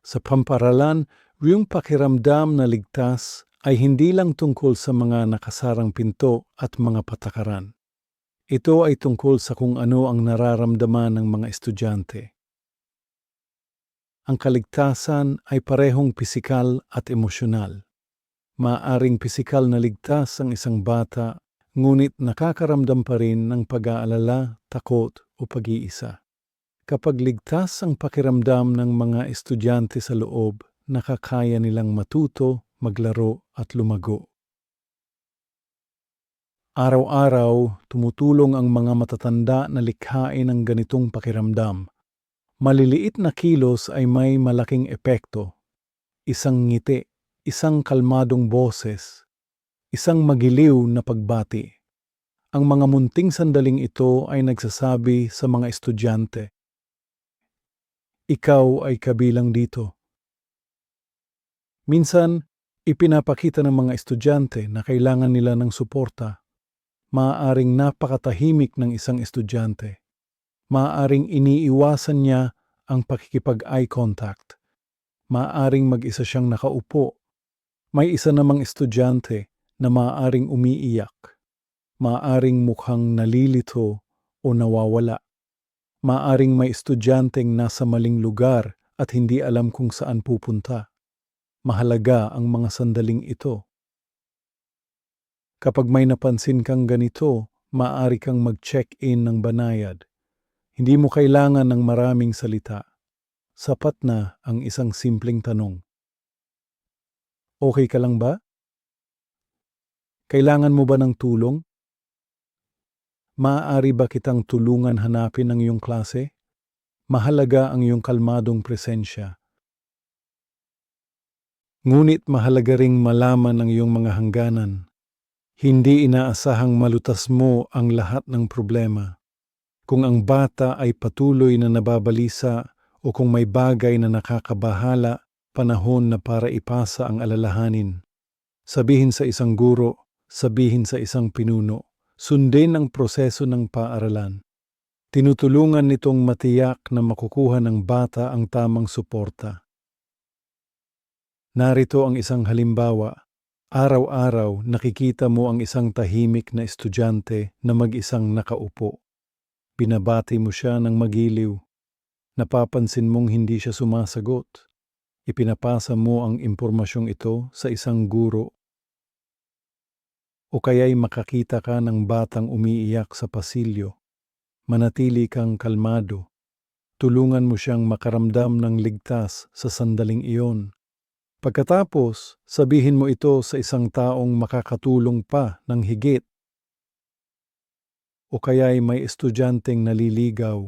Sa pamparalan, yung pakiramdam na ligtas ay hindi lang tungkol sa mga nakasarang pinto at mga patakaran. Ito ay tungkol sa kung ano ang nararamdaman ng mga estudyante. Ang kaligtasan ay parehong pisikal at emosyonal. Maaring pisikal na ligtas ang isang bata, ngunit nakakaramdam pa rin ng pag-aalala, takot o pag-iisa. Kapag ligtas ang pakiramdam ng mga estudyante sa loob, nakakaya nilang matuto, maglaro at lumago. Araw-araw, tumutulong ang mga matatanda na likhain ang ganitong pakiramdam. Maliliit na kilos ay may malaking epekto. Isang ngiti, isang kalmadong boses, isang magiliw na pagbati. Ang mga munting sandaling ito ay nagsasabi sa mga estudyante, ikaw ay kabilang dito. Minsan, ipinapakita ng mga estudyante na kailangan nila ng suporta. Maaaring napakatahimik ng isang estudyante. Maaaring iniiwasan niya ang pakikipag-eye contact. Maaaring mag-isa siyang nakaupo. May isa namang estudyante na maaaring umiiyak. Maaaring mukhang nalilito o nawawala. Maaaring may estudyanteng nasa maling lugar at hindi alam kung saan pupunta. Mahalaga ang mga sandaling ito. Kapag may napansin kang ganito, maaari kang mag-check-in ng banayad. Hindi mo kailangan ng maraming salita. Sapat na ang isang simpleng tanong. Okay ka lang ba? Kailangan mo ba ng tulong? Maaari ba kitang tulungan hanapin ang iyong klase? Mahalaga ang iyong kalmadong presensya. Ngunit mahalaga ring malaman ang iyong mga hangganan. Hindi inaasahang malutas mo ang lahat ng problema. Kung ang bata ay patuloy na nababalisa o kung may bagay na nakakabahala, panahon na para ipasa ang alalahanin. Sabihin sa isang guro, sabihin sa isang pinuno. Sundin ang proseso ng paaralan. Tinutulungan nitong matiyak na makukuha ng bata ang tamang suporta. Narito ang isang halimbawa. Araw-araw nakikita mo ang isang tahimik na estudyante na mag-isang nakaupo. Binabati mo siya ng magiliw. Napapansin mong hindi siya sumasagot. Ipinapasa mo ang impormasyong ito sa isang guro. O kaya'y makakita ka ng batang umiiyak sa pasilyo. Manatili kang kalmado. Tulungan mo siyang makaramdam ng ligtas sa sandaling iyon. Pagkatapos, sabihin mo ito sa isang taong makakatulong pa ng higit. O kaya'y may estudyanteng naliligaw.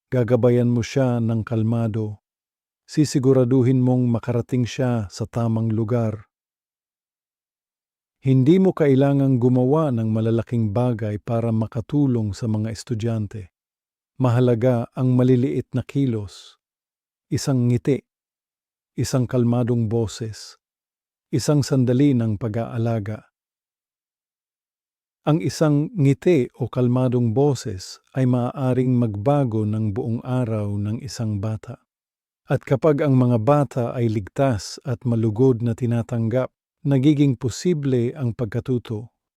Gagabayan mo siya ng kalmado. Sisiguraduhin mong makarating siya sa tamang lugar. Hindi mo kailangang gumawa ng malalaking bagay para makatulong sa mga estudyante. Mahalaga ang maliliit na kilos, isang ngiti, isang kalmadong boses, isang sandali ng pag-aalaga. Ang isang ngiti o kalmadong boses ay maaaring magbago ng buong araw ng isang bata. At kapag ang mga bata ay ligtas at malugod na tinatanggap, nagiging posible ang pagkatuto.